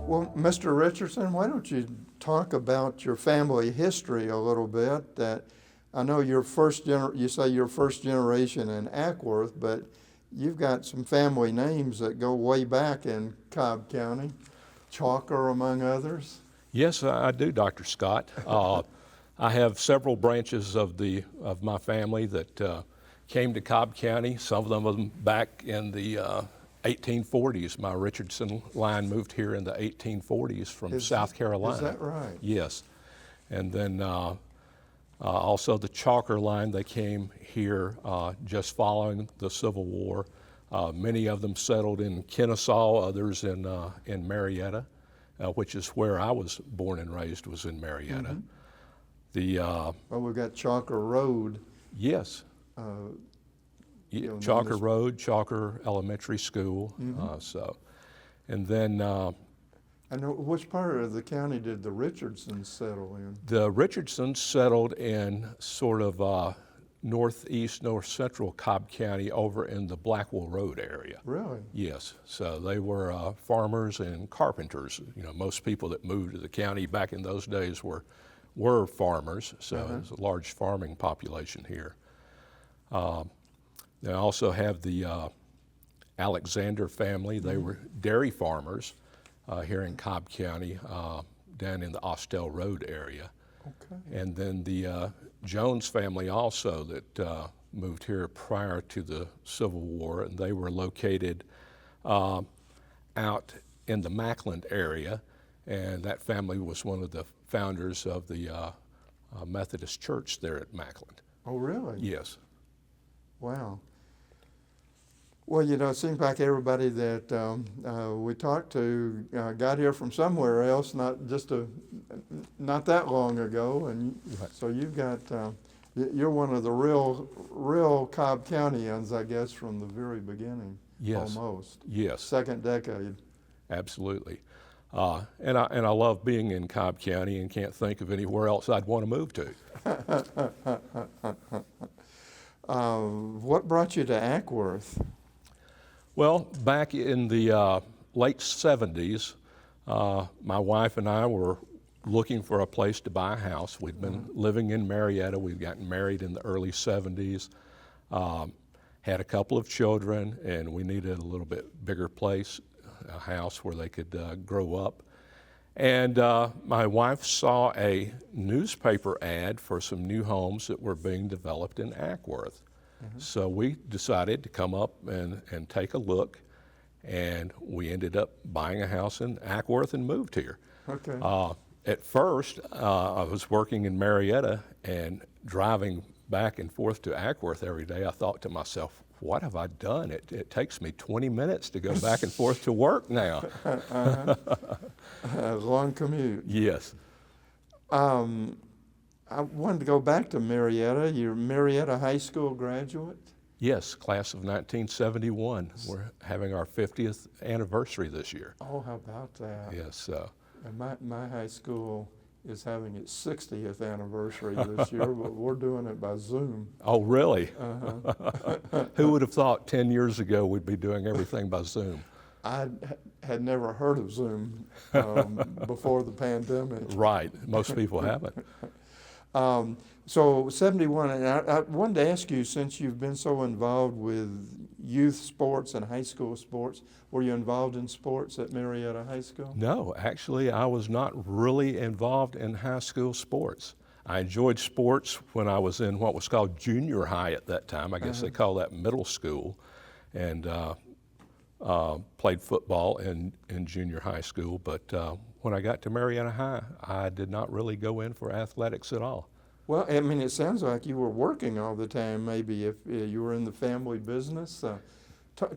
Well, Mr. Richardson, why don't you talk about your family history a little bit? That I know you say you're first generation in Acworth, but you've got some family names that go way back in Cobb County, Chalker among others. Yes, I do, Dr. Scott. I have several branches of my family that came to Cobb County. Some of them back in the 1840s. My Richardson line moved here in the 1840s from South Carolina. Is that right? Yes. And then also the Chalker line, they came here just following the Civil War. Many of them settled in Kennesaw, others in Marietta, which is where I was born and raised, was in Marietta. Well, we've got Chalker Road. Yes. Chalker Road, Chalker Elementary School. And then I know, which part of the county did the Richardsons settle in? the Richardsons settled in sort of northeast, north central Cobb County over in the Blackwell Road area. Really? Yes. So they were farmers and carpenters. You know, most people that moved to the county back in those days were farmers. So there's a large farming population here. They also have the Alexander family. They were dairy farmers here in Cobb County, down in the Austell Road area. Okay. And then the Jones family also that moved here prior to the Civil War, and they were located out in the Mackland area, and that family was one of the founders of the Methodist Church there at Mackland. Oh, really? Yes. Wow. Well, you know, it seems like everybody that we talked to got here from somewhere else, not that long ago, and so you've got you're one of the real Cobb Countyans, I guess, from the very beginning. Yes. Almost. Yes. Second decade. Absolutely. And I love being in Cobb County and can't think of anywhere else I'd want to move to. What brought you to Acworth? Well, back in the late 70s, my wife and I were looking for a place to buy a house. We'd been living in Marietta. We'd gotten married in the early 70s, had a couple of children, and we needed a little bit bigger place, a house where they could grow up. And my wife saw a newspaper ad for some new homes that were being developed in Acworth. So we decided to come up and take a look, and we ended up buying a house in Acworth and moved here. Okay. At first, I was working in Marietta and driving back and forth to Acworth every day. I thought to myself, what have I done? It takes me 20 minutes to go back and forth to work now. A long commute. Yes. I wanted to go back to Marietta. You're a Marietta High School graduate? Yes, class of 1971. We're having our 50th anniversary this year. Oh, how about that? Yes. And my high school is having its 60th anniversary this year, but we're doing it by Zoom. Oh, really? Who would have thought 10 years ago we'd be doing everything by Zoom? I had never heard of Zoom before the pandemic. Right. Most people haven't. So 71, and I wanted to ask you, since you've been so involved with youth sports and high school sports, were you involved in sports at Marietta High School? No, actually I was not really involved in high school sports. I enjoyed sports when I was in what was called junior high at that time. I guess they call that middle school, and played football in junior high school. But when I got to Marietta High, I did not really go in for athletics at all. Well, I mean, it sounds like you were working all the time, maybe, if you were in the family business.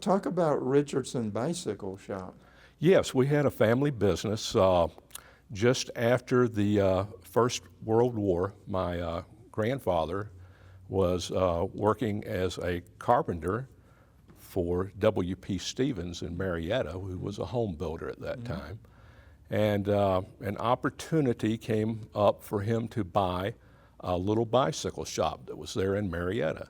Talk about Richardson Bicycle Shop. Yes, we had a family business. Just after the First World War, my grandfather was working as a carpenter for W.P. Stevens in Marietta, who was a home builder at that time. And an opportunity came up for him to buy a little bicycle shop that was there in Marietta.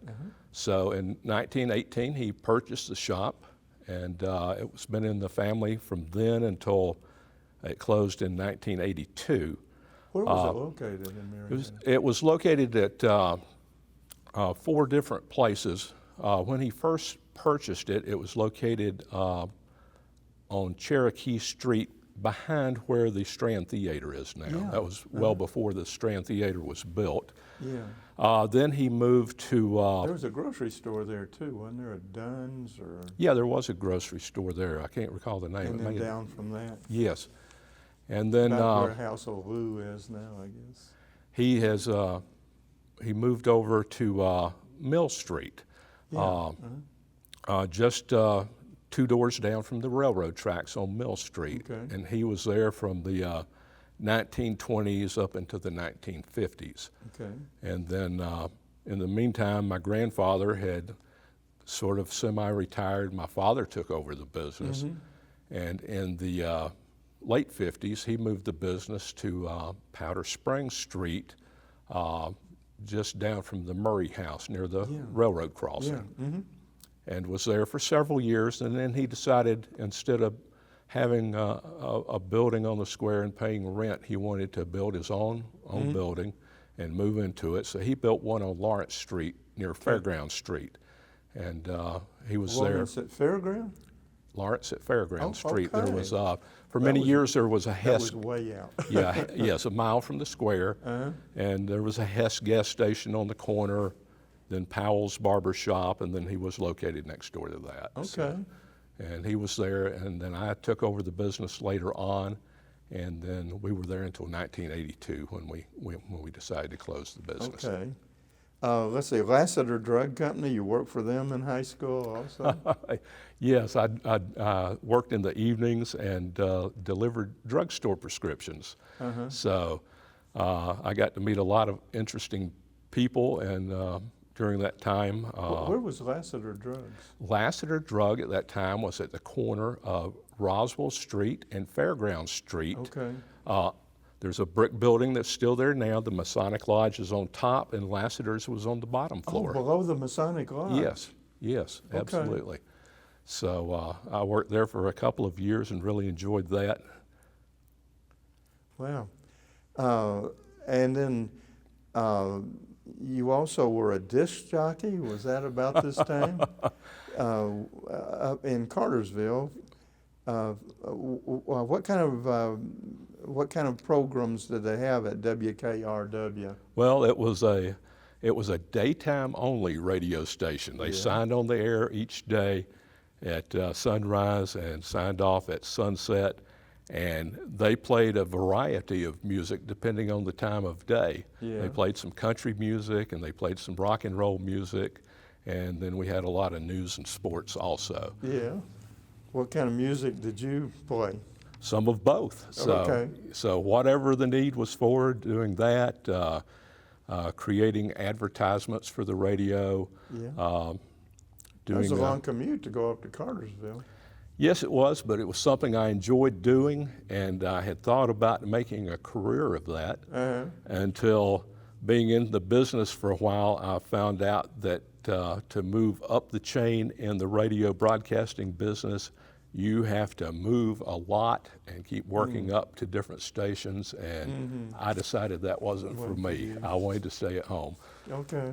So in 1918, he purchased the shop, and it's been in the family from then until It closed in 1982. Where was it located in Marietta? It was located at 4 different places. When he first purchased it, it was located on Cherokee Street behind where the Strand Theater is now. Yeah. That was well before the Strand Theater was built. Yeah. Then he moved to... There was a grocery store there too, wasn't there? A Dunn's or... Yeah, there was a grocery store there. I can't recall the name. And then down from that? Yes. And then... About where House of Lou is now, I guess. He has... he moved over to Mill Street. Yeah. Just 2 doors down from the railroad tracks on Mill Street. Okay. And he was there from the 1920s up into the 1950s. Okay. And then in the meantime, my grandfather had sort of semi-retired. My father took over the business. And in the late 50s, he moved the business to Powder Springs Street, just down from the Murray House near the railroad crossing. Yeah. And was there for several years, and then he decided instead of having a building on the square and paying rent, he wanted to build his own building and move into it. So he built one on Lawrence Street near Fairground Street, and he was Lawrence at Fairground? Lawrence at Fairground Street. Okay. There was for many years there was a Hess. That was way out. Yes, a mile from the square, and there was a Hess gas station on the corner. Then Powell's Barber Shop, and then he was located next door to that. Okay. So, and he was there, and then I took over the business later on, and then we were there until 1982 when we decided to close the business. Okay. Let's see, Lassiter Drug Company, you worked for them in high school also? Yes, I worked in the evenings and delivered drugstore prescriptions. So I got to meet a lot of interesting people, and during that time. Where was Lassiter Drugs? Lassiter Drug at that time was at the corner of Roswell Street and Fairground Street. Okay. There's a brick building that's still there now. The Masonic Lodge is on top, and Lassiter's was on the bottom floor. Oh, below the Masonic Lodge? Yes, Okay. absolutely. So I worked there for a couple of years and really enjoyed that. Wow. And then you also were a disc jockey. Was that about this time? Up in Cartersville. What kind of programs did they have at WKRW? Well, it was a daytime only radio station. They signed on the air each day at sunrise and signed off at sunset. And they played a variety of music depending on the time of day. Yeah. They played some country music, and they played some rock and roll music, and then we had a lot of news and sports also. Yeah. What kind of music did you play? Some of both. So whatever the need was for, doing that, creating advertisements for the radio. Yeah. It was a long commute to go up to Cartersville. Yes, it was, but it was something I enjoyed doing, and I had thought about making a career of that until being in the business for a while, I found out that to move up the chain in the radio broadcasting business, you have to move a lot and keep working up to different stations, and I decided that wasn't for me. I wanted to stay at home. Okay.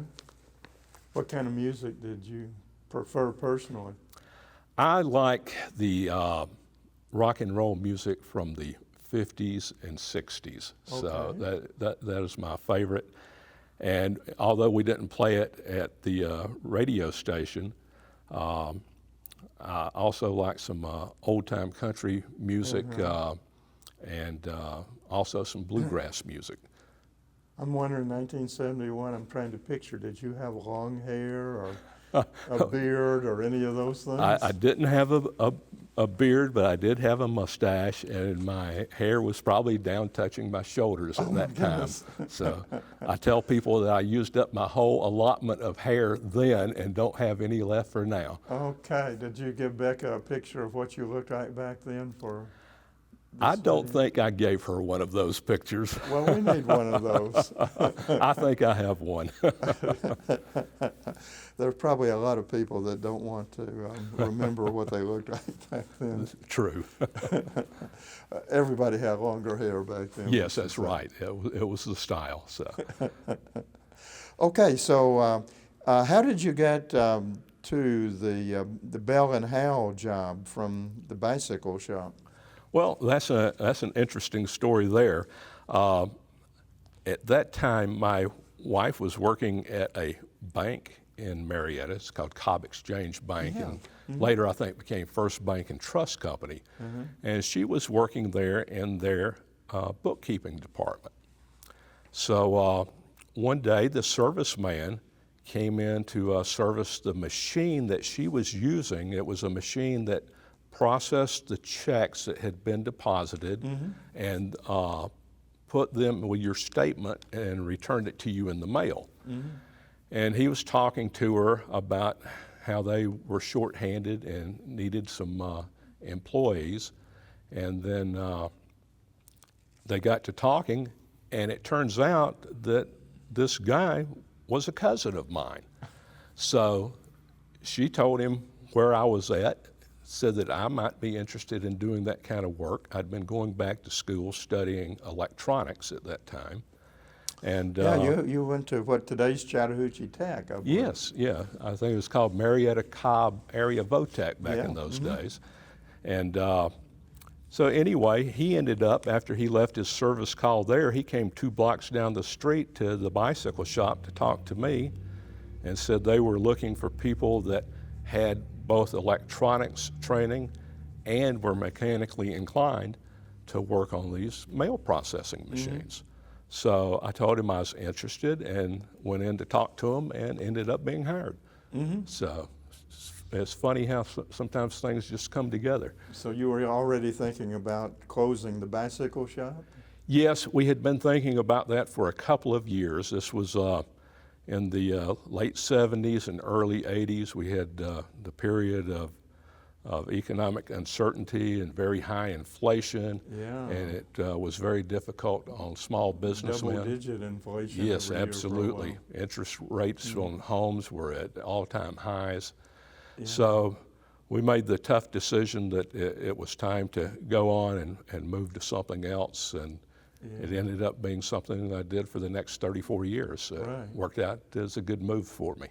What kind of music did you prefer personally? I like the rock and roll music from the 50s and 60s. So that is my favorite. And although we didn't play it at the radio station, I also like some old-time country music and also some bluegrass music. I'm wondering, 1971, I'm trying to picture, did you have long hair or a beard or any of those things? I didn't have a beard, but I did have a mustache, and my hair was probably down touching my shoulders at that time. So I tell people that I used up my whole allotment of hair then and don't have any left for now. Okay. Did you give Becca a picture of what you looked like back then for? I don't think I gave her one of those pictures. Well, we need one of those. I think I have one. There's probably a lot of people that don't want to remember what they looked like back then. True. Everybody had longer hair back then. Yes, that's right. It was the style. So. Okay, so how did you get to the Bell and Howell job from the bicycle shop? Well, that's an interesting story there. At that time, my wife was working at a bank in Marietta. It's called Cobb Bank, Yeah. and later I think became First Bank and Trust Company. And she was working there in their bookkeeping department. So one day, the serviceman came in to service the machine that she was using. It was a machine that processed the checks that had been deposited and put them with your statement and returned it to you in the mail. And he was talking to her about how they were shorthanded and needed some employees. And then they got to talking, and it turns out that this guy was a cousin of mine. So she told him where I was at, said that I might be interested in doing that kind of work. I'd been going back to school studying electronics at that time. And Yeah, you went to what, today's Chattahoochee Tech, I believe. yes, yeah, I think it was called Marietta Cobb Area Votech back in those days. And so anyway, he ended up, after he left his service call there, he came 2 blocks down the street to the bicycle shop to talk to me and said they were looking for people that had both electronics training and were mechanically inclined to work on these mail processing machines. So I told him I was interested and went in to talk to him and ended up being hired. So it's funny how sometimes things just come together. So you were already thinking about closing the bicycle shop? Yes, we had been thinking about that for a couple of years. This was in the late 70s and early 80s. We had the period of economic uncertainty and very high inflation. Yeah. And it was very difficult on small businessmen. Double-digit inflation. Yes, every year for a absolutely. while. Interest rates on homes were at all-time highs. Yeah. So we made the tough decision that it was time to go on and move to something else. And it ended up being something that I did for the next 34 years. So Right. it worked out as a good move for me.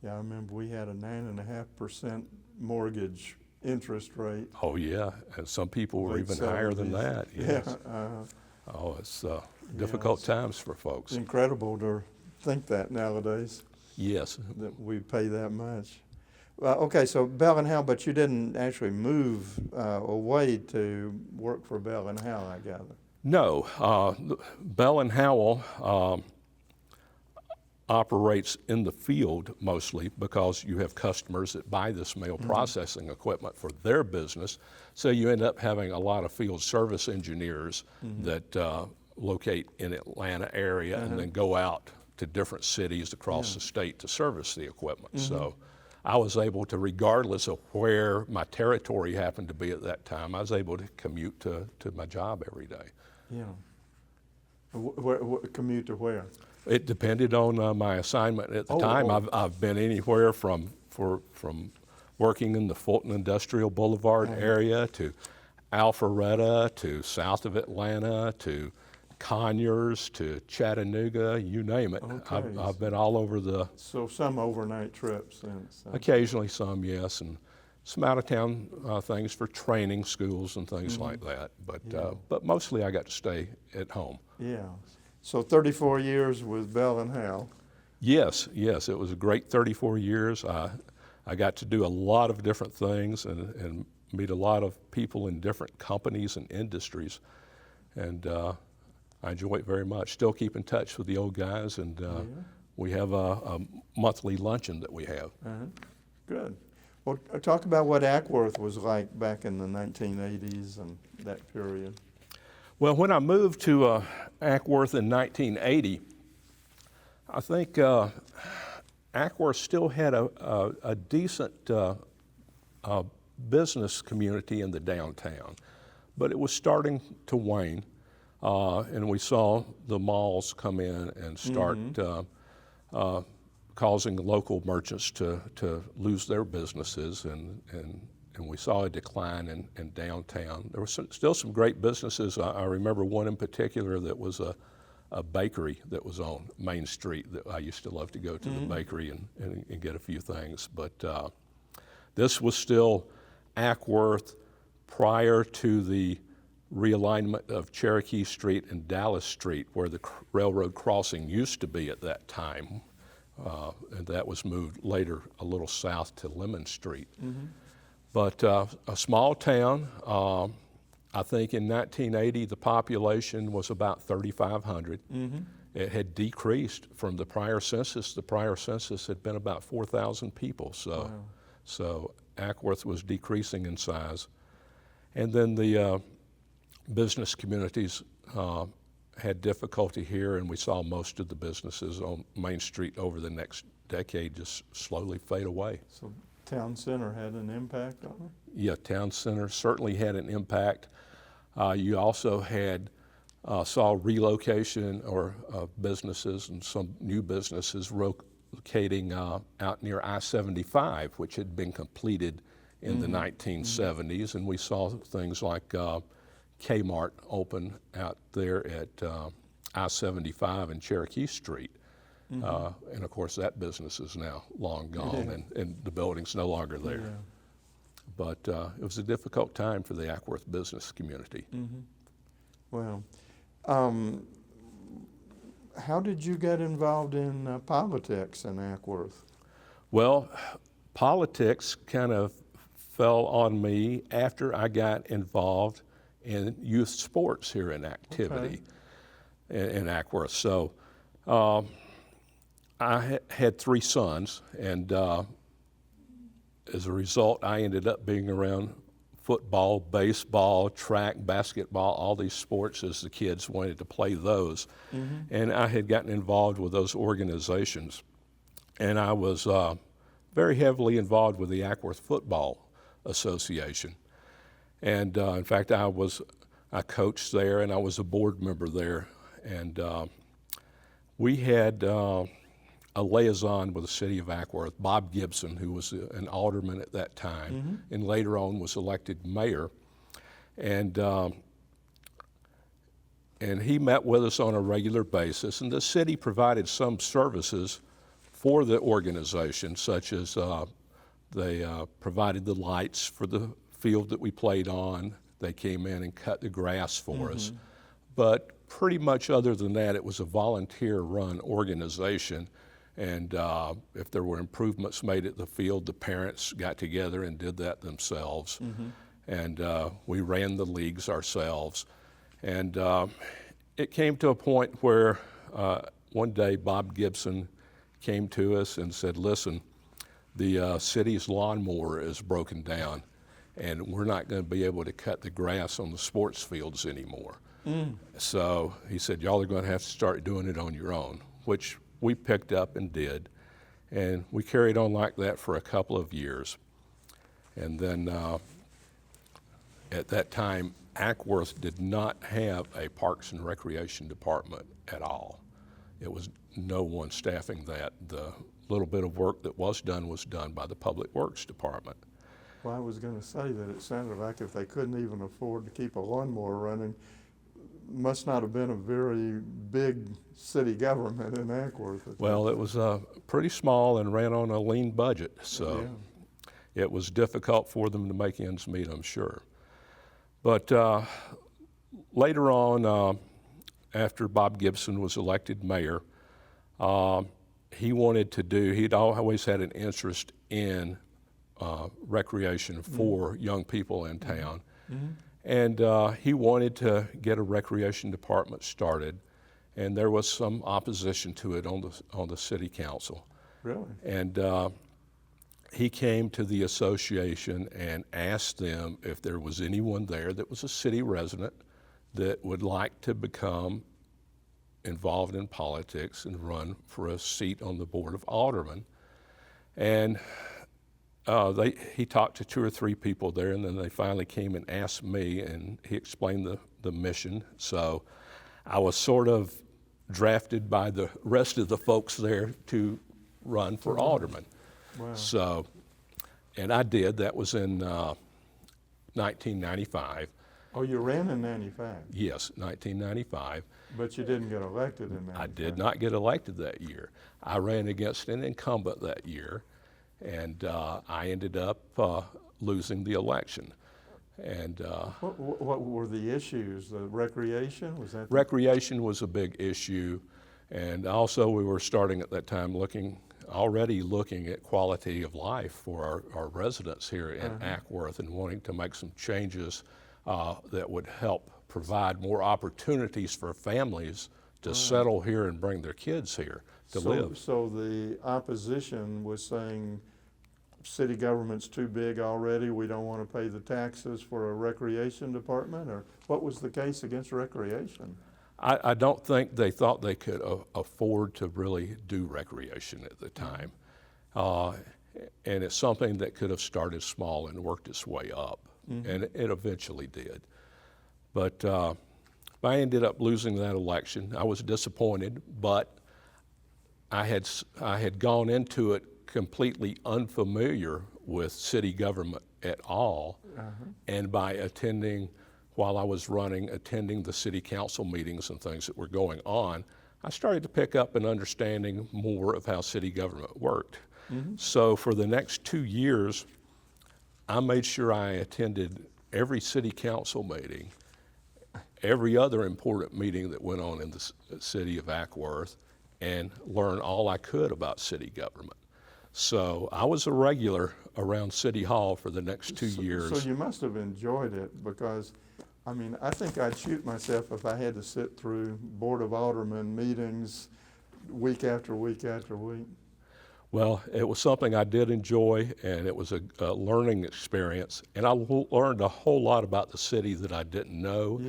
Yeah, I remember we had a 9.5% mortgage interest rate. Oh, yeah. And some people were Late even higher than 70s. that. Yes. Yeah, Oh, it's difficult times for folks. it's incredible to think that nowadays, Yes. that we pay that much. Well, okay, so Bell and Howell, but you didn't actually move away to work for Bell and Howell, I gather. No. Bell and Howell operates in the field mostly because you have customers that buy this mail processing equipment for their business. So you end up having a lot of field service engineers that locate in Atlanta area and then go out to different cities across the state to service the equipment. So I was able to, regardless of where my territory happened to be at that time, I was able to commute to my job every day. Yeah. Commute to where? It depended on my assignment at the time. I've been anywhere from working in the Fulton Industrial Boulevard area to Alpharetta to south of Atlanta to Conyers to Chattanooga, you name it. Okay. I've been all over the. So some overnight trips since. Occasionally some, yes, and some out-of-town things for training schools and things like that. But mostly I got to stay at home. Yeah. So 34 years with Bell and Howell. Yes, it was a great 34 years. I got to do a lot of different things and meet a lot of people in different companies and industries, and I enjoy it very much. Still keep in touch with the old guys, and we have a monthly luncheon that we have. Good. Well, talk about what Acworth was like back in the 1980s and that period. Well, when I moved to Acworth in 1980, I think Acworth still had a decent business community in the downtown. but it was starting to wane. And we saw the malls come in and start causing local merchants to lose their businesses, and we saw a decline in downtown. There were still some great businesses. I remember one in particular that was a bakery that was on Main Street that I used to love to go to the bakery and get a few things. But this was still Acworth prior to the realignment of Cherokee Street and Dallas Street, where the railroad crossing used to be at that time. And that was moved later a little south to Lemon Street. But a small town. I think in 1980 the population was about 3,500. It had decreased from the prior census. The prior census had been about 4,000 people. So Acworth was decreasing in size. And then the business communities had difficulty here, and we saw most of the businesses on Main Street over the next decade just slowly fade away. So town center had an impact on it? Yeah, town center certainly had an impact. You also saw relocation of businesses, and some new businesses locating out near I-75, which had been completed in the 1970s, and we saw things like Kmart open out there at I-75 and Cherokee Street. And of course that business is now long gone, and the building's no longer there. But it was a difficult time for the Acworth business community. Well, how did you get involved in politics in Acworth? Well, politics kind of fell on me after I got involved in youth sports here in activity in Acworth. So I had 3 sons, and as a result, I ended up being around football, baseball, track, basketball, all these sports as the kids wanted to play those. And I had gotten involved with those organizations. And I was very heavily involved with the Acworth Football Association. And in fact, I coached there, and I was a board member there. And we had a liaison with the city of Acworth, Bob Gibson, who was an alderman at that time, and later on was elected mayor. And he met with us on a regular basis, and the city provided some services for the organization, such as they provided the lights for the field that we played on. They came in and cut the grass for us. But pretty much other than that, it was a volunteer-run organization. And if there were improvements made at the field, the parents got together and did that themselves. And we ran the leagues ourselves. And it came to a point where one day Bob Gibson came to us and said, listen, the city's lawnmower is broken down, and we're not going to be able to cut the grass on the sports fields anymore. So he said, y'all are going to have to start doing it on your own, which we picked up and did. And we carried on like that for a couple of years. And then at that time, Acworth did not have a Parks and Recreation department at all. It was no one staffing that. The little bit of work that was done by the Public Works Department. Well, I was going to say that it sounded like if they couldn't even afford to keep a lawnmower running, must not have been a very big city government in Acworth. Well, it was pretty small and ran on a lean budget, so it was difficult for them to make ends meet, I'm sure. But later on, after Bob Gibson was elected mayor, he'd always had an interest in recreation for young people in town. And he wanted to get a recreation department started, and there was some opposition to it on the city council. Really? And he came to the association and asked them if there was anyone there that was a city resident that would like to become involved in politics and run for a seat on the board of aldermen. And He talked to 2 or 3 people there, and then they finally came and asked me, and he explained the mission. So I was sort of drafted by the rest of the folks there to run for alderman. Wow. So, and I did. That was in 1995. Oh, you ran in 95? Yes, 1995. But you didn't get elected in 95? I did not get elected that year. I ran against an incumbent that year, and I ended up losing the election. And what were the issues? The recreation? Was that? Recreation was a big issue, and also we were starting at that time already looking at quality of life for our residents here in Acworth, and wanting to make some changes that would help provide more opportunities for families to settle here and bring their kids here to live. So the opposition was saying city government's too big already, we don't want to pay the taxes for a recreation department, or what was the case against recreation? I don't think they thought they could afford to really do recreation at the time. And it's something that could have started small and worked its way up, and it eventually did. But I ended up losing that election. I was disappointed, but I had gone into it completely unfamiliar with city government at all, and by attending, while I was running, attending the city council meetings and things that were going on, I started to pick up an understanding more of how city government worked. So for the next 2 years, I made sure I attended every city council meeting, every other important meeting that went on in the city of Acworth, and learn all I could about city government. So I was a regular around City Hall for the next 2 years. So you must have enjoyed it, because, I mean, I think I'd shoot myself if I had to sit through Board of Aldermen meetings week after week after week. Well, it was something I did enjoy, and it was a learning experience. And I learned a whole lot about the city that I didn't know,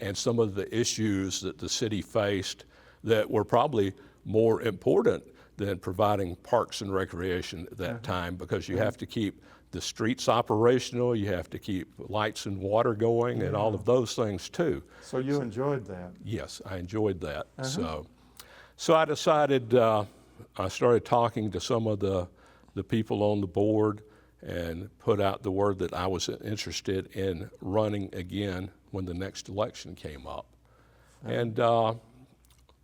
and some of the issues that the city faced that were probably more important than providing parks and recreation at that time, because you have to keep the streets operational, you have to keep lights and water going, and all of those things too. So you enjoyed that? Yes, I enjoyed that. So I decided, I started talking to some of the people on the board, and put out the word that I was interested in running again when the next election came up. And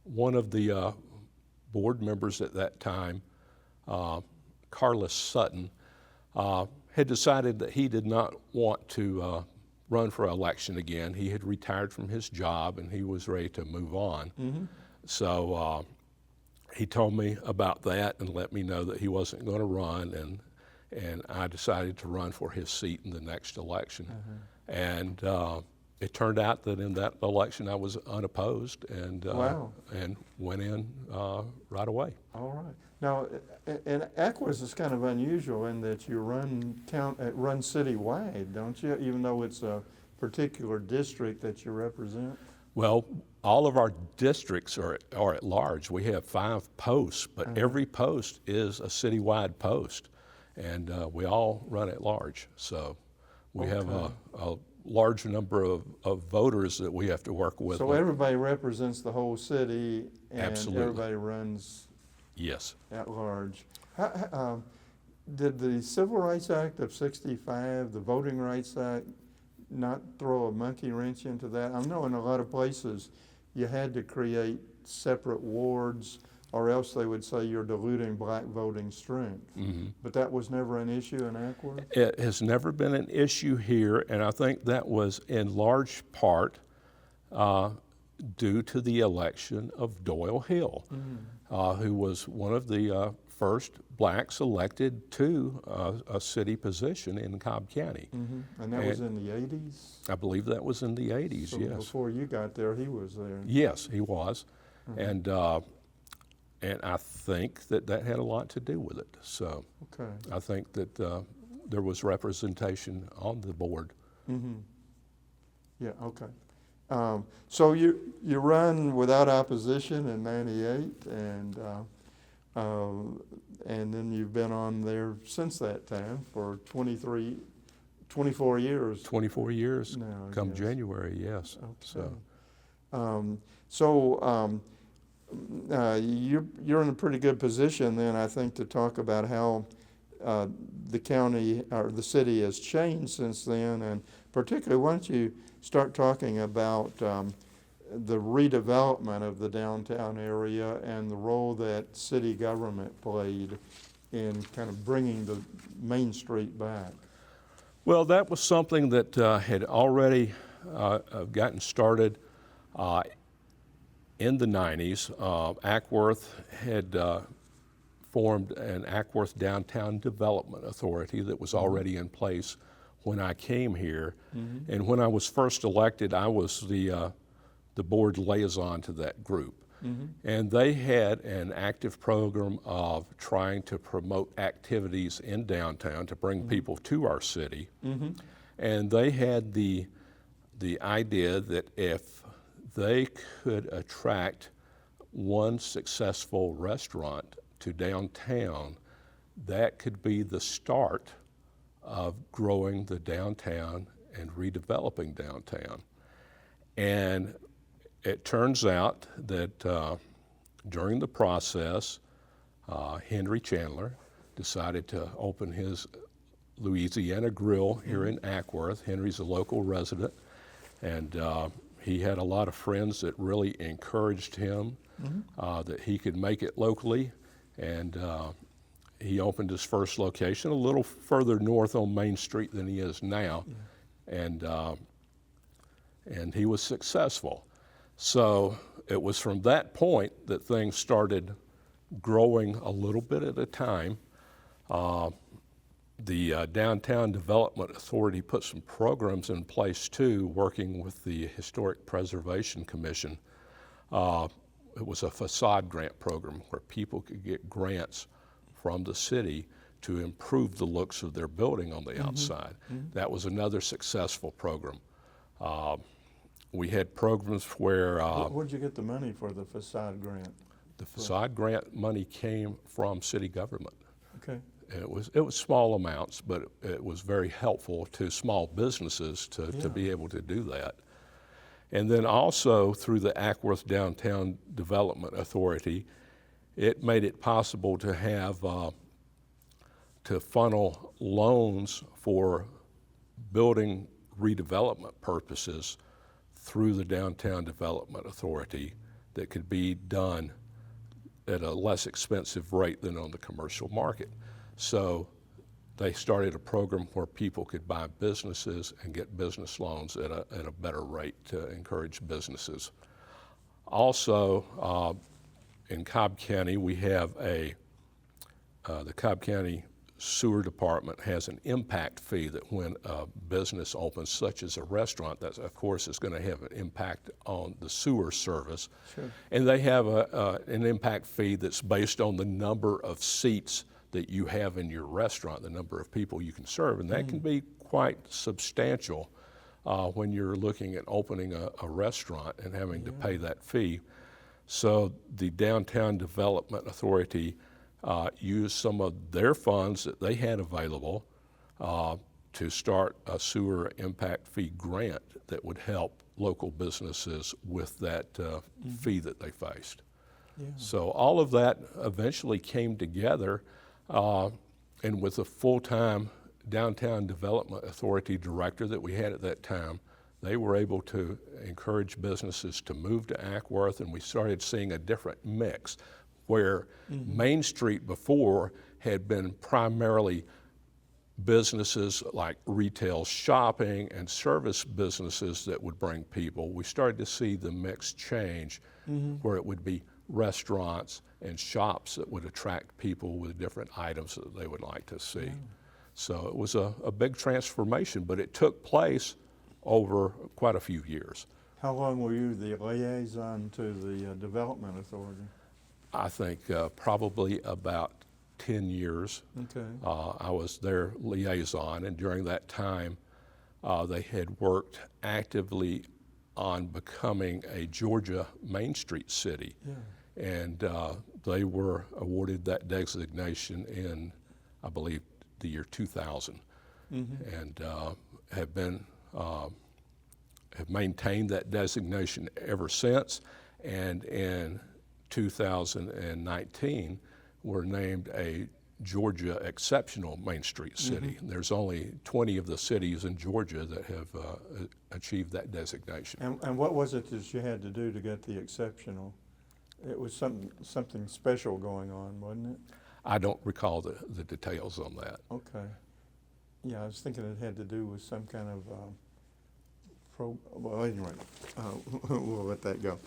one of the board members at that time, Carlos Sutton, had decided that he did not want to run for election again. He had retired from his job, and he was ready to move on. So he told me about that and let me know that he wasn't going to run, and I decided to run for his seat in the next election. And it turned out that in that election I was unopposed, and went in right away. All right. Now, and Acworth is kind of unusual in that you run citywide, don't you? Even though it's a particular district that you represent. Well, all of our districts are at large. We have 5 posts, but every post is a citywide post, and we all run at large. So we have a large number of voters that we have to work with. So everybody represents the whole city, and Absolutely. Everybody runs Yes. at large. Did the Civil Rights Act of '65, the Voting Rights Act, not throw a monkey wrench into that? I know in a lot of places you had to create separate wards, or else they would say you're diluting black voting strength. But that was never an issue in Acworth? It has never been an issue here, and I think that was in large part due to the election of Doyle Hill, who was one of the first blacks elected to a city position in Cobb County. And that was in the 80s? I believe that was in the 80s, So yes. before you got there, he was there. Yes, he was. And I think that had a lot to do with it. So I think that there was representation on the board. Yeah, okay. So you run without opposition in '98, and and then you've been on there since that time for 24 years. 24 years now, come yes. January, yes. Okay. So You're in a pretty good position then, I think, to talk about how the county or the city has changed since then, and particularly why don't you start talking about the redevelopment of the downtown area and the role that city government played in kind of bringing the Main Street back. well, that was something that had already gotten started in the 90s. Acworth had formed an Acworth Downtown Development Authority that was already in place when I came here. Mm-hmm. And when I was first elected, I was the board liaison to that group. Mm-hmm. And they had an active program of trying to promote activities in downtown to bring people to our city. Mm-hmm. And they had the idea that if they could attract one successful restaurant to downtown, that could be the start of growing the downtown and redeveloping downtown. And it turns out that during the process, Henry Chandler decided to open his Louisiana Grill here in Acworth. Henry's a local resident, and he had a lot of friends that really encouraged him that he could make it locally, and he opened his first location a little further north on Main Street than he is now, and he was successful. So it was from that point that things started growing a little bit at a time. The Downtown Development Authority put some programs in place too, working with the Historic Preservation Commission. It was a facade grant program where people could get grants from the city to improve the looks of their building on the outside. That was another successful program. We had programs where Where'd you get the money for the facade grant? the facade grant money came from city government. Okay. It was small amounts, but it was very helpful to small businesses to be able to do that. And then also through the Acworth Downtown Development Authority, it made it possible to have to funnel loans for building redevelopment purposes through the Downtown Development Authority that could be done at a less expensive rate than on the commercial market. So they started a program where people could buy businesses and get business loans at a better rate to encourage businesses. Also, in Cobb County, we have the Cobb County Sewer Department has an impact fee that when a business opens, such as a restaurant, that of course is going to have an impact on the sewer service. Sure. And they have an impact fee that's based on the number of seats that you have in your restaurant, the number of people you can serve, and that can be quite substantial when you're looking at opening a restaurant and having to pay that fee. So the Downtown Development Authority used some of their funds that they had available to start a sewer impact fee grant that would help local businesses with that fee that they faced. Yeah. So all of that eventually came together, and with a full-time Downtown Development Authority director that we had at that time, they were able to encourage businesses to move to Acworth, and we started seeing a different mix where Main Street before had been primarily businesses like retail shopping and service businesses that would bring people. We started to see the mix change where it would be restaurants and shops that would attract people with different items that they would like to see. So it was a big transformation, but it took place over quite a few years. How long were you the liaison to the Development Authority? I think probably about 10 years. Okay. I was their liaison, and during that time, they had worked actively on becoming a Georgia Main Street city. Yeah. And they were awarded that designation in, I believe, the year 2000, and have maintained that designation ever since. And in 2019, were named a Georgia Exceptional Main Street City. There's only 20 of the cities in Georgia that have achieved that designation. And what was it that you had to do to get the exceptional? It was something special going on, wasn't it? I don't recall the details on that. Okay. Yeah, I was thinking it had to do with some kind of well, anyway, we'll let that go.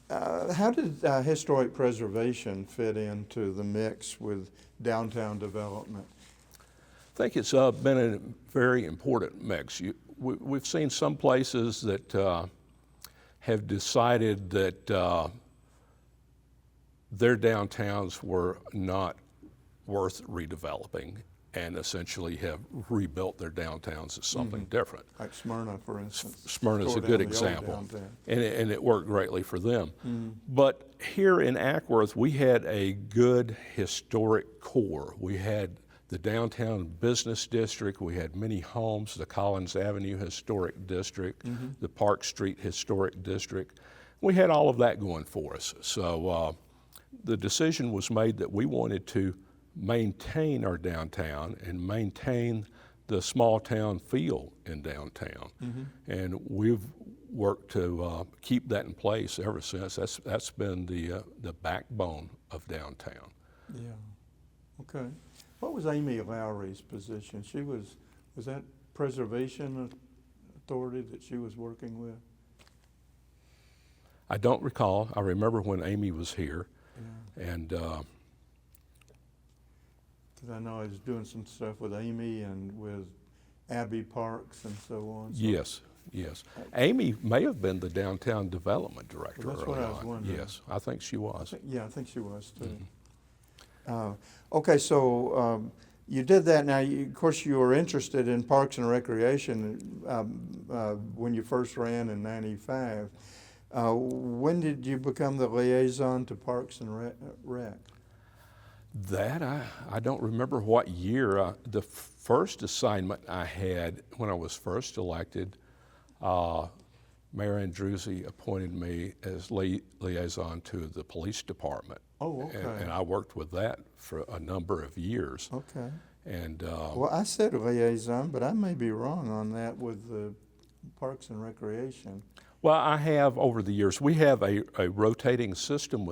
How did historic preservation fit into the mix with downtown development? I think it's been a very important mix. We've seen some places that have decided that their downtowns were not worth redeveloping, and essentially have rebuilt their downtowns as something different. Like Smyrna, for instance. Smyrna is a good example, and it worked greatly for them. But here in Acworth, we had a good historic core. We had the downtown business district, we had many homes, the Collins Avenue Historic District, the Park Street Historic District. We had all of that going for us. So the decision was made that we wanted to maintain our downtown and maintain the small town feel in downtown. And we've worked to keep that in place ever since. That's been the backbone of downtown. Yeah, okay. What was Amy Lowry's position? Was that Preservation Authority that she was working with? I don't recall. I remember when Amy was here, and because I know I was doing some stuff with Amy and with Abbey Parks and so on. So yes. Amy may have been the downtown development director. Well, that's what I was wondering. Yes, I think she was. I think she was too. Okay, so you did that. Now, of course, you were interested in Parks and Recreation when you first ran in '95. When did you become the liaison to Parks and Rec? That, I don't remember what year. The first assignment I had when I was first elected, Mayor Andruzzi appointed me as liaison to the police department. Oh, okay. And I worked with that for a number of years. Okay. And well, I said liaison, but I may be wrong on that with the Parks and Recreation. Well, I have over the years. We have a rotating system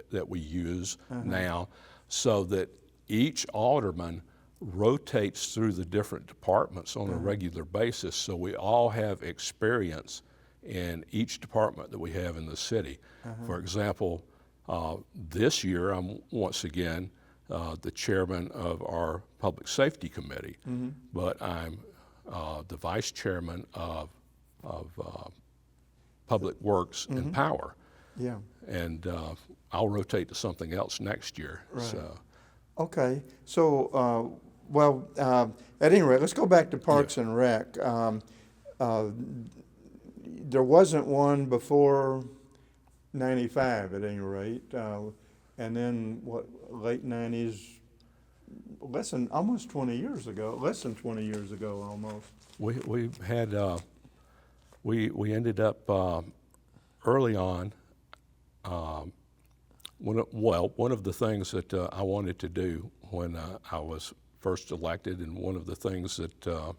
that we use now, so that each alderman rotates through the different departments on a regular basis, so we all have experience in each department that we have in the city. For example, this year I'm once again the chairman of our Public Safety Committee, but I'm the vice chairman of Public Works and Power. Yeah. And I'll rotate to something else next year. Right. So. Okay. So, well, at any rate, let's go back to Parks and Rec. There wasn't one before '95 at any rate. And then what, late '90s, almost 20 years ago, less than 20 years ago almost. We had, we ended up early on, one of the things that I wanted to do when I was first elected, and one of the things that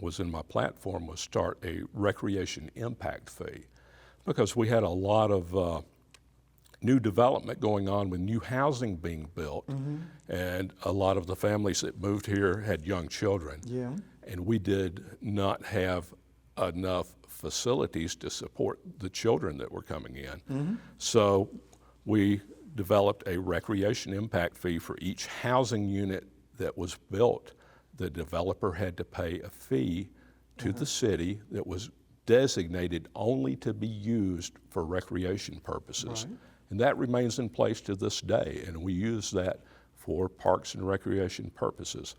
was in my platform, was start a recreation impact fee, because we had a lot of new development going on with new housing being built, and a lot of the families that moved here had young children. Yeah. And we did not have enough facilities to support the children that were coming in. So we developed a recreation impact fee for each housing unit that was built. The developer had to pay a fee to the city that was designated only to be used for recreation purposes. Right. And that remains in place to this day, and we use that for Parks and Recreation purposes.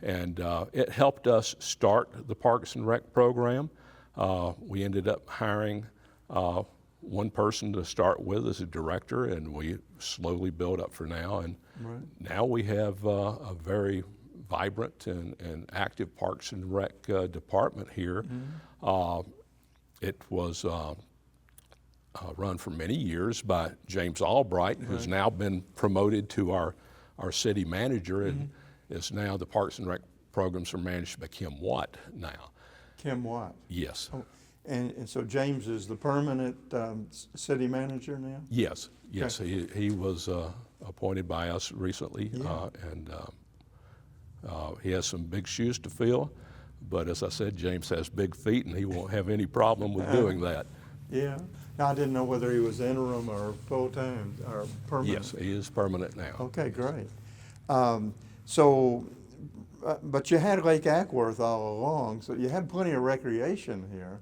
And it helped us start the Parks and Rec program. We ended up hiring one person to start with as a director, and we slowly built up for now. And Right. now we have a very vibrant and active Parks and Rec department here. It was run for many years by James Albright, who's now been promoted to our city manager, and is now the Parks and Rec programs are managed by Kim Watt now. Kim Watt. Yes. Oh, and so James is the permanent city manager now? Yes. Okay. He was appointed by us recently, and he has some big shoes to fill. But as I said, James has big feet, and he won't have any problem with doing that. Yeah. Now, I didn't know whether he was interim or full-time or permanent. Yes, he is permanent now. Okay, great. But you had Lake Acworth all along, so you had plenty of recreation here,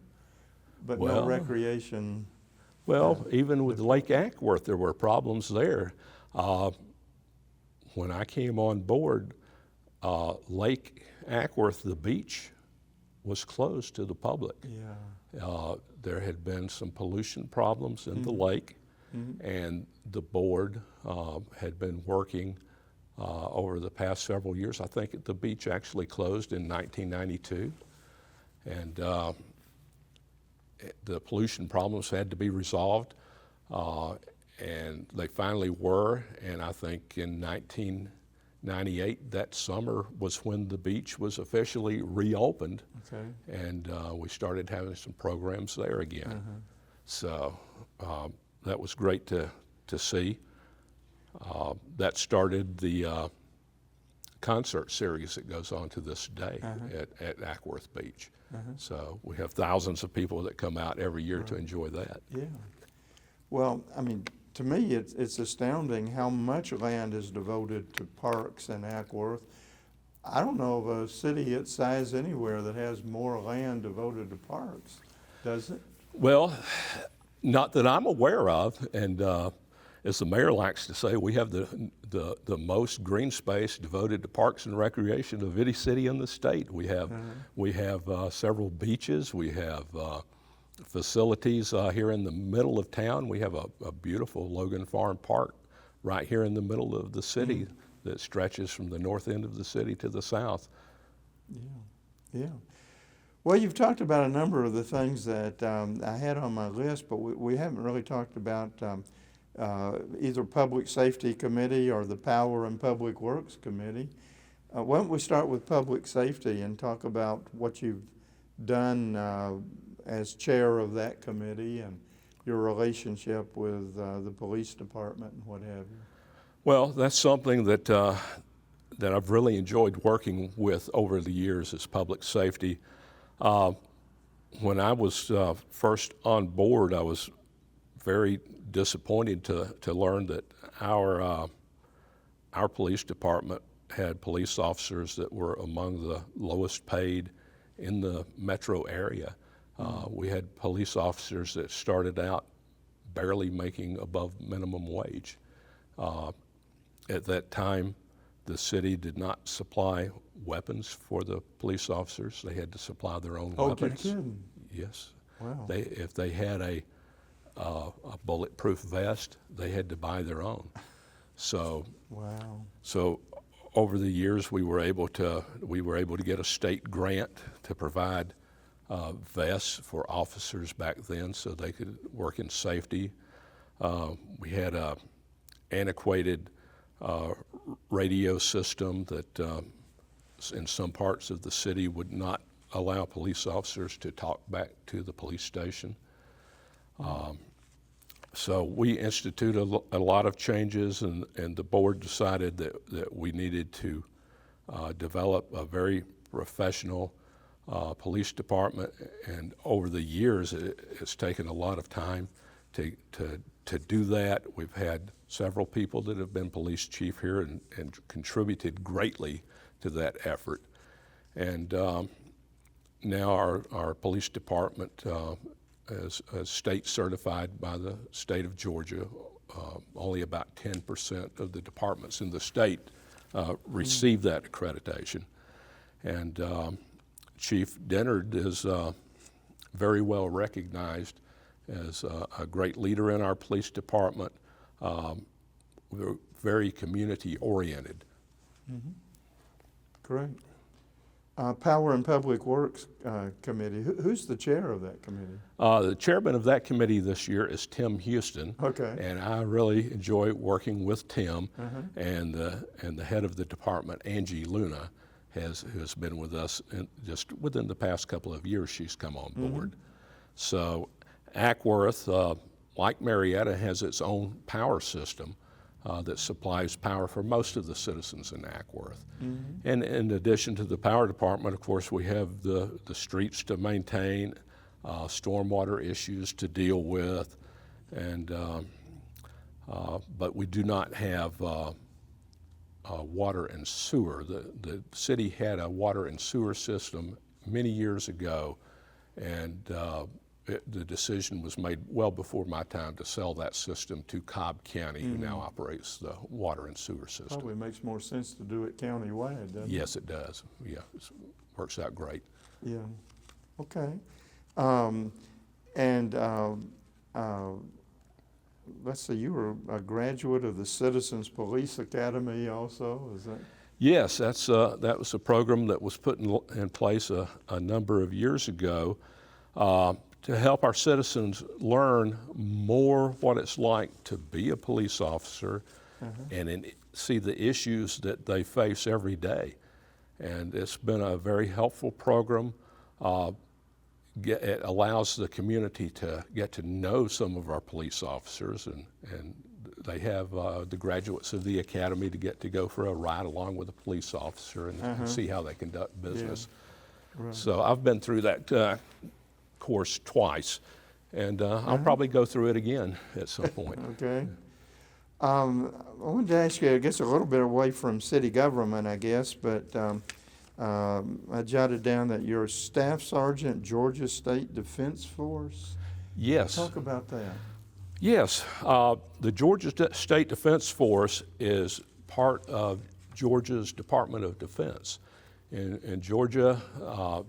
but no Well, recreation. Well, even with Lake Acworth, there were problems there. When I came on board, Lake Acworth, the beach, was closed to the public. Yeah. There had been some pollution problems in the lake, and the board had been working over the past several years. I think the beach actually closed in 1992, and the pollution problems had to be resolved, and they finally were. And I think in 1998, that summer, was when the beach was officially reopened. Okay. And we started having some programs there again. So that was great to see. That started the concert series that goes on to this day at Acworth Beach. So we have thousands of people that come out every year to enjoy that. Yeah. Well, I mean, to me, it's astounding how much land is devoted to parks in Acworth. I don't know of a city its size anywhere that has more land devoted to parks, does it? Well, not that I'm aware of, and as the mayor likes to say, we have the most green space devoted to parks and recreation of any city in the state. We have several beaches. We have facilities here in the middle of town. We have a beautiful Logan Farm Park right here in the middle of the city that stretches from the north end of the city to the south. Yeah. Well, you've talked about a number of the things that I had on my list, but we haven't really talked about either Public Safety Committee or the Power and Public Works Committee. Why don't we start with Public Safety and talk about what you've done as chair of that committee and your relationship with the police department and what have you? Well, that's something that I've really enjoyed working with over the years is public safety. When I was first on board, I was very disappointed to learn that our police department had police officers that were among the lowest paid in the metro area. We had police officers that started out barely making above minimum wage. At that time, the city did not supply weapons for the police officers. They had to supply their own weapons. Oh, you're kidding. Yes. Wow. If they had a bulletproof vest, they had to buy their own. So, Wow. so over the years, we were able to get a state grant to provide vests for officers back then, so they could work in safety. We had a antiquated radio system that in some parts of the city would not allow police officers to talk back to the police station. So we instituted a lot of changes, and the board decided that we needed to develop a very professional police department. And over the years, it's taken a lot of time to do that. We've had several people that have been police chief here and contributed greatly to that effort. And now our police department is state certified by the state of Georgia. Only about 10% of the departments in the state receive that accreditation. And Chief Dennard is very well recognized is a great leader in our police department. We're very community-oriented. Great. Power and Public Works Committee. Who's the chair of that committee? The chairman of that committee this year is Tim Houston. Okay. And I really enjoy working with Tim. And the head of the department, Angie Luna, who has been with us just within the past couple of years. She's come on board. So Acworth, like Marietta, has its own power system that supplies power for most of the citizens in Acworth. And in addition to the power department, of course, we have the streets to maintain, stormwater issues to deal with, and but we do not have water and sewer. The city had a water and sewer system many years ago, and the decision was made well before my time to sell that system to Cobb County, who now operates the water and sewer system. Probably makes more sense to do it county-wide, doesn't it? Yes, it does. Yeah, it works out great. Yeah. Okay. Let's see, you were a graduate of the Citizens Police Academy also, is that? Yes, that was a program that was put in place a number of years ago to help our citizens learn more what it's like to be a police officer and see the issues that they face every day. And it's been a very helpful program. It allows the community to get to know some of our police officers, and they have the graduates of the academy to get to go for a ride along with a police officer and see how they conduct business. Yeah. Right. So I've been through that course twice, and I'll probably go through it again at some point. Okay. I wanted to ask you, I guess, a little bit away from city government, I guess, but I jotted down that you're a staff sergeant, Georgia State Defense Force. Yes. Talk about that. Yes. The Georgia State Defense Force is part of Georgia's Department of Defense. In Georgia,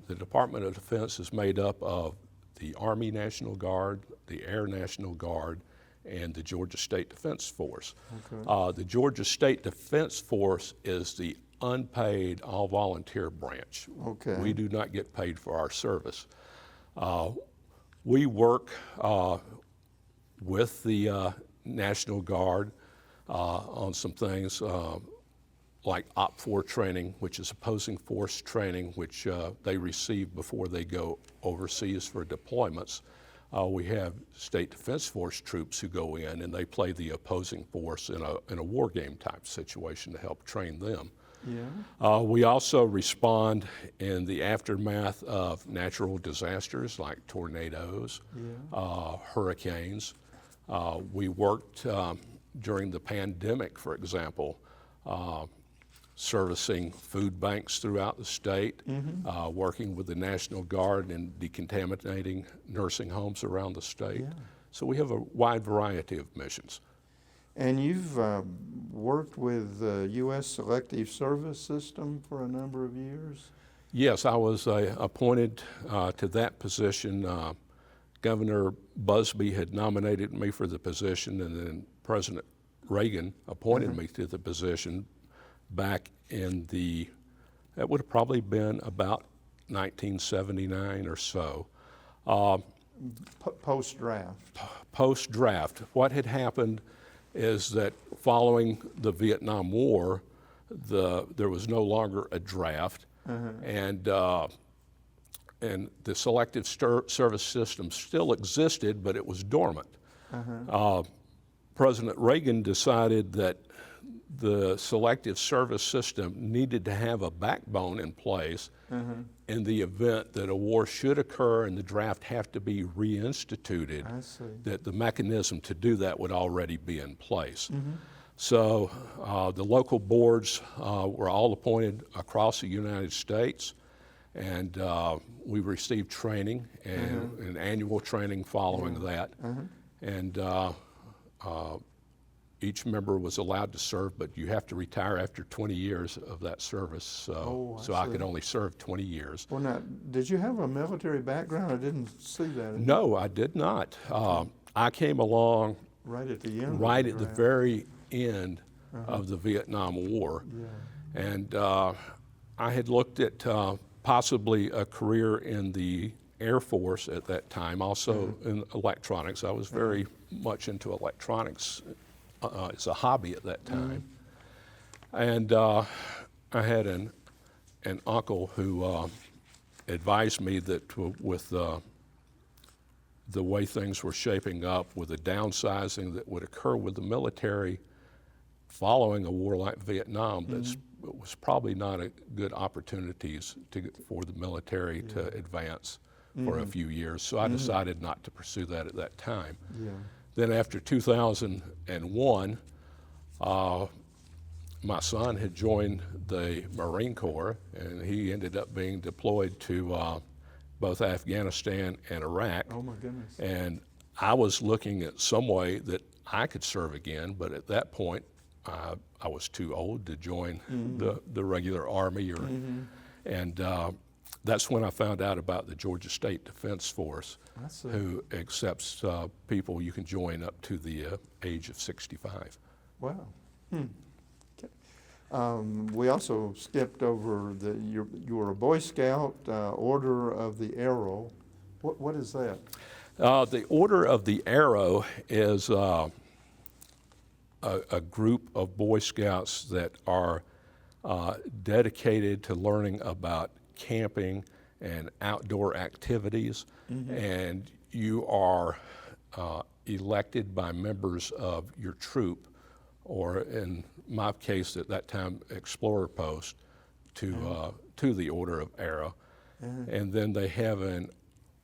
the Department of Defense is made up of the Army National Guard, the Air National Guard, and the Georgia State Defense Force. Okay. The Georgia State Defense Force is the unpaid, all-volunteer branch. Okay. We do not get paid for our service. We work with the National Guard on some things like OPFOR training, which is opposing force training, which they receive before they go overseas for deployments. We have State Defense Force troops who go in and they play the opposing force in a war game type situation to help train them. Yeah. We also respond in the aftermath of natural disasters like tornadoes, hurricanes. We worked during the pandemic, for example, servicing food banks throughout the state, working with the National Guard and decontaminating nursing homes around the state. Yeah. So we have a wide variety of missions. And you've worked with the U.S. Selective Service System for a number of years? Yes, I was appointed to that position. Governor Busby had nominated me for the position, and then President Reagan appointed me to the position back in that would have probably been about 1979 or so. Post-draft. Post-draft. What had happened is that following the Vietnam War, there was no longer a draft, and the Selective Service System still existed, but it was dormant. President Reagan decided that the Selective Service System needed to have a backbone in place in the event that a war should occur and the draft have to be reinstituted, that the mechanism to do that would already be in place. So the local boards were all appointed across the United States, and we received training and an annual training following that. And each member was allowed to serve, but you have to retire after 20 years of that service. So, I could only serve 20 years. Well, now, did you have a military background? I didn't see that. No, I did not. I came along Right at the end. right at the very end of the Vietnam War. Yeah. And I had looked at possibly a career in the Air Force at that time, also in electronics. I was very much into electronics as a hobby at that time. And I had an uncle who advised me that with the way things were shaping up, with the downsizing that would occur with the military following a war like Vietnam, that was probably not a good opportunities for the military to advance for a few years. So I decided not to pursue that at that time. Yeah. Then after 2001, my son had joined the Marine Corps, and he ended up being deployed to both Afghanistan and Iraq. Oh my goodness. And I was looking at some way that I could serve again, but at that point, I was too old to join the regular Army. And that's when I found out about the Georgia State Defense Force, who accepts people you can join up to the age of 65. Wow. Okay. We also skipped over you were a Boy Scout, Order of the Arrow. What is that? The Order of the Arrow is a group of Boy Scouts that are dedicated to learning about camping and outdoor activities, and you are elected by members of your troop, or in my case at that time, Explorer Post, to the Order of Arrow. And then they have an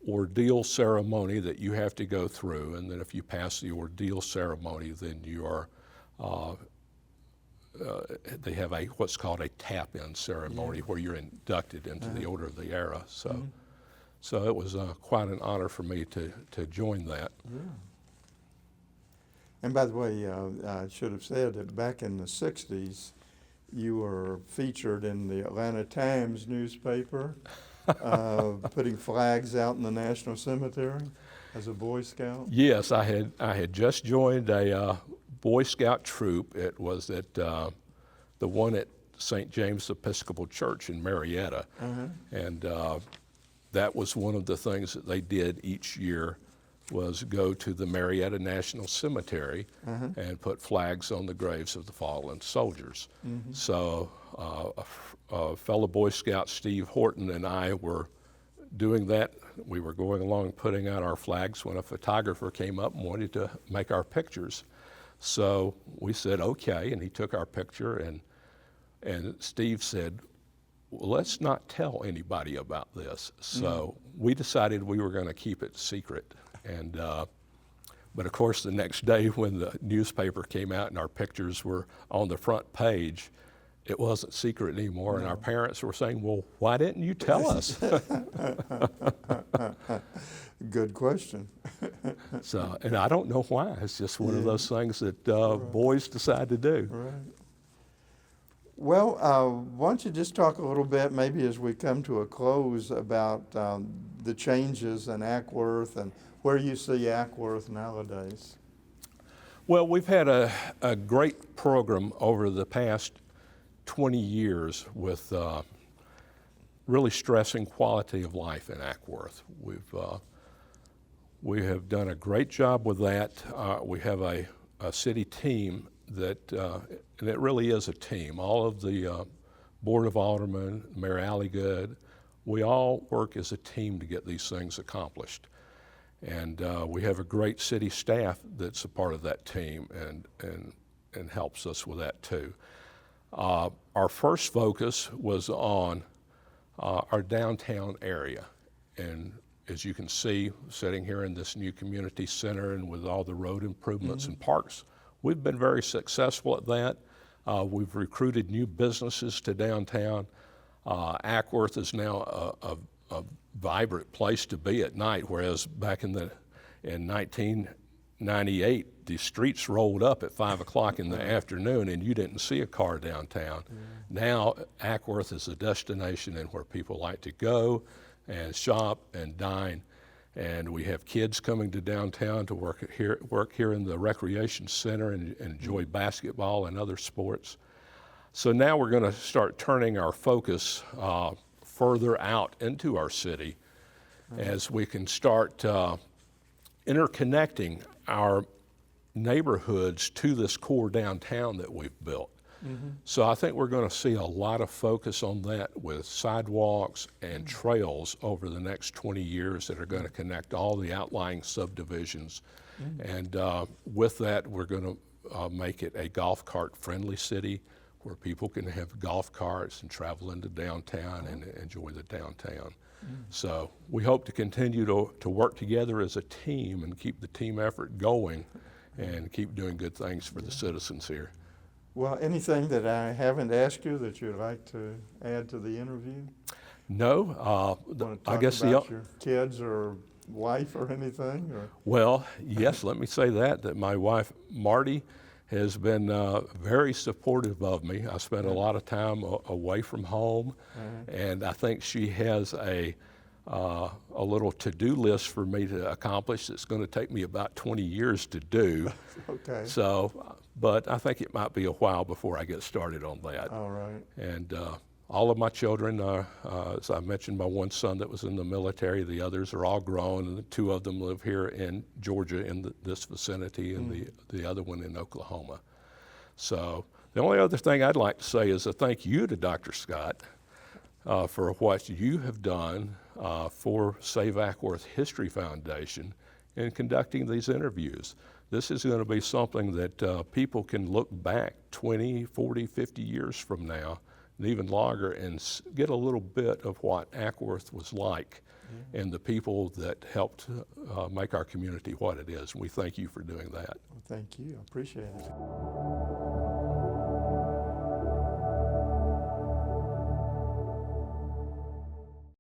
ordeal ceremony that you have to go through, and then if you pass the ordeal ceremony, then you are they have what's called a tap-in ceremony where you're inducted into the Order of the Arrow. So it was quite an honor for me to join that. Yeah. And by the way, I should have said that back in the 60s, you were featured in the Atlanta Times newspaper, putting flags out in the National Cemetery as a Boy Scout. Yes, I had just joined a Boy Scout troop. It was at the one at St. James Episcopal Church in Marietta. And that was one of the things that they did each year, was go to the Marietta National Cemetery and put flags on the graves of the fallen soldiers. So a fellow Boy Scout, Steve Horton, and I were doing that. We were going along putting out our flags when a photographer came up and wanted to make our pictures. So we said, okay, and he took our picture, and Steve said, well, let's not tell anybody about this. So we decided we were going to keep it secret. And but of course, the next day when the newspaper came out and our pictures were on the front page, it wasn't secret anymore, and our parents were saying, well, why didn't you tell us? Good question. So, and I don't know why. It's just one of those things that boys decide to do. Right. Well, why don't you just talk a little bit, maybe as we come to a close, about the changes in Acworth and where you see Acworth nowadays? Well, we've had a great program over the past 20 years with really stressing quality of life in Acworth. We have done a great job with that. We have a city team that, and it really is a team. All of the Board of Aldermen, Mayor Alligood, we all work as a team to get these things accomplished. And we have a great city staff that's a part of that team and helps us with that too. Our first focus was on our downtown area. And as you can see, sitting here in this new community center and with all the road improvements and parks, we've been very successful at that. We've recruited new businesses to downtown. Acworth is now a vibrant place to be at night, whereas back in 1980 98, the streets rolled up at 5 o'clock in the afternoon and you didn't see a car downtown. Now, Acworth is a destination and where people like to go and shop and dine. And we have kids coming to downtown to work here in the recreation center and enjoy basketball and other sports. So now we're going to start turning our focus further out into our city as we can start interconnecting our neighborhoods to this core downtown that we've built. So I think we're going to see a lot of focus on that with sidewalks and trails over the next 20 years that are going to connect all the outlying subdivisions. And with that, we're going to make it a golf cart friendly city where people can have golf carts and travel into downtown and enjoy the downtown. So we hope to continue to work together as a team and keep the team effort going and keep doing good things for the citizens here. Well, anything that I haven't asked you that you'd like to add to the interview? No, I guess about your kids or wife or anything? Or? Well, yes, let me say that my wife, Marty, has been very supportive of me. I spent a lot of time away from home, and I think she has a little to-do list for me to accomplish that's going to take me about 20 years to do. Okay. So, but I think it might be a while before I get started on that. All right. And all of my children, as I mentioned, my one son that was in the military, the others are all grown, and the two of them live here in Georgia in this vicinity, and the other one in Oklahoma. So the only other thing I'd like to say is a thank you to Dr. Scott for what you have done for Save Acworth History Foundation in conducting these interviews. This is going to be something that people can look back 20, 40, 50 years from now and even longer and get a little bit of what Acworth was like and the people that helped make our community what it is. We thank you for doing that. Well, thank you. I appreciate it.